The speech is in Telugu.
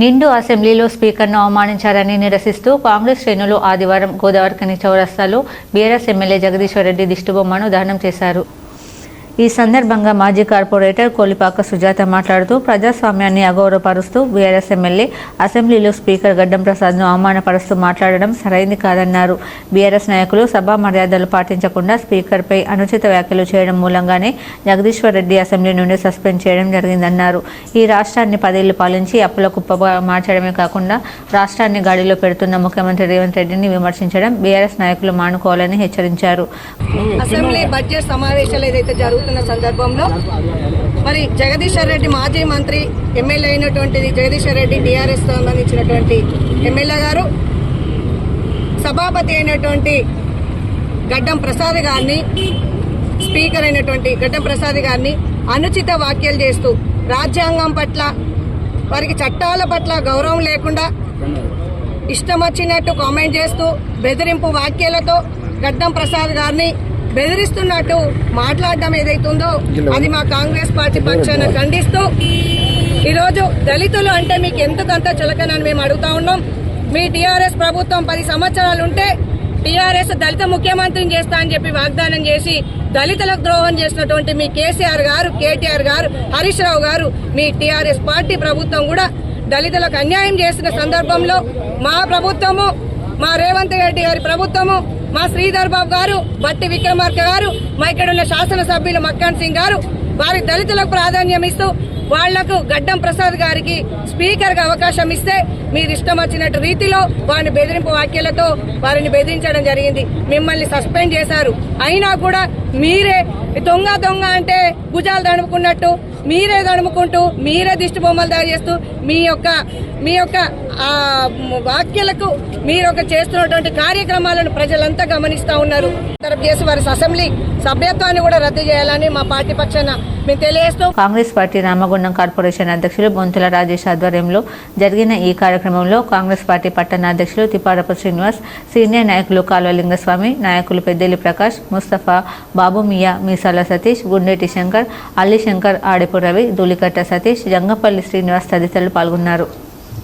నిండు అసెంబ్లీలో స్పీకర్ను అవమానించారని నిరసిస్తూ కాంగ్రెస్ శ్రేణులు ఆదివారం గోదావరిఖని చౌరస్తాలో బీఆర్ఎస్ ఎమ్మెల్యే జగదీశ్వర్ రెడ్డి దిష్టిబొమ్మను దహనం చేశారు. ఈ సందర్భంగా మాజీ కార్పొరేటర్ కోలిపాక సుజాత మాట్లాడుతూ ప్రజాస్వామ్యాన్ని అగౌరవపరుస్తూ బీఆర్ఎస్ ఎమ్మెల్యే అసెంబ్లీలో స్పీకర్ గడ్డం ప్రసాద్ను అవమానపరుస్తూ మాట్లాడడం సరైంది కాదన్నారు. బీఆర్ఎస్ నాయకులు సభా మర్యాదలు పాటించకుండా స్పీకర్పై అనుచిత వ్యాఖ్యలు చేయడం మూలంగానే జగదీశ్వర్ రెడ్డి అసెంబ్లీ నుండి సస్పెండ్ చేయడం జరిగిందన్నారు. ఈ రాష్ట్రాన్ని 10 ఏళ్లు పాలించి అప్పుల కుప్పగా మార్చడమే కాకుండా రాష్ట్రాన్ని గాడిలో పెడుతున్న ముఖ్యమంత్రి రేవంత్ రెడ్డిని విమర్శించడం బీఆర్ఎస్ నాయకులు మానుకోవాలని హెచ్చరించారు. అసెంబ్లీ బడ్జెట్ సమావేశాలు ఏదైతే జరుగుతున్న సందర్భంలో మరి జగదీశ్వర్ రెడ్డి మాజీ మంత్రి ఎమ్మెల్యే అయినటువంటిది జగదీశ్వర్ రెడ్డి టీఆర్ఎస్ సంబంధించినటువంటి ఎమ్మెల్యే గారు సభాపతి అయినటువంటి గడ్డం ప్రసాద్ గారిని స్పీకర్ అయినటువంటి గడ్డం ప్రసాద్ గారిని అనుచిత వ్యాఖ్యలు చేస్తూ రాజ్యాంగం పట్ల వారికి చట్టాల పట్ల గౌరవం లేకుండా ఇష్టం వచ్చినట్టు కామెంట్ చేస్తూ బెదిరింపు వ్యాఖ్యలతో గడ్డం ప్రసాద్ గారిని బెదిరిస్తున్నట్టు మాట్లాడడం ఏదైతుందో అది మా కాంగ్రెస్ పార్టీ పక్షాన ఖండిస్తూ ఈరోజు దళితులు అంటే మీకు ఎంతకంత చులకనని మేము అడుగుతా ఉన్నాం. మీ టీఆర్ఎస్ ప్రభుత్వం 10 సంవత్సరాలు ఉంటే టీఆర్ఎస్ దళిత ముఖ్యమంత్రిని చేస్తా అని చెప్పి వాగ్దానం చేసి దళితులకు ద్రోహం చేసినటువంటి మీ కేసీఆర్ గారు, కేటీఆర్ గారు, హరీష్ రావు గారు, మీ టీఆర్ఎస్ పార్టీ ప్రభుత్వం కూడా దళితులకు అన్యాయం చేసిన సందర్భంలో మా ప్రభుత్వము, మా రేవంత్ రెడ్డి గారి ప్రభుత్వము, మా శ్రీధర్ బాబు గారు, బట్టి విక్రమార్క గారు, మా ఇక్కడ ఉన్న శాసనసభ్యులు మక్కాన్ సింగ్ గారు వారి దళితులకు ప్రాధాన్యం ఇస్తూ వాళ్లకు గడ్డం ప్రసాద్ గారికి స్పీకర్ గా అవకాశం ఇస్తే మీరు ఇష్టం వచ్చినట్టు రీతిలో వారిని బెదిరింపు వ్యాఖ్యలతో వారిని బెదిరించడం జరిగింది. మిమ్మల్ని సస్పెండ్ చేశారు. అయినా కూడా మీరే దొంగ అంటే భుజాలు దడుముకున్నట్టు మీరే దడుముకుంటూ మీరే దిష్టి బొమ్మలు తయారు చేస్తూ మీ యొక్క వ్యాఖ్యలకు మీరు చేస్తున్నటువంటి కార్యక్రమాలను ప్రజలంతా గమనిస్తా ఉన్నారు. చేసి వారి అసెంబ్లీ సభ్యత్వాన్ని కూడా రద్దు చేయాలని మా పార్టీ పక్షాన మేము తెలియజేస్తూ కాంగ్రెస్ పార్టీ రామగుండం కార్పొరేషన్ అధ్యక్షులు బొంతుల రాజేష్ ఆధ్వర్యంలో జరిగిన ఈ కార్యక్రమంలో కాంగ్రెస్ పార్టీ పట్టణ అధ్యక్షులు తిప్పారపు శ్రీనివాస్, సీనియర్ నాయకులు కాల్వ లింగస్వామి, నాయకులు పెద్దెల్లి ప్రకాష్, ముస్తఫా, బాబు మియా, మీసాల సతీష్, గుండేటి శంకర్, అల్లి శంకర్, ఆడెపు రవి, ధూళికట్ట సతీష్, జంగపల్లి శ్రీనివాస్ తదితరులు పాల్గొన్నారు.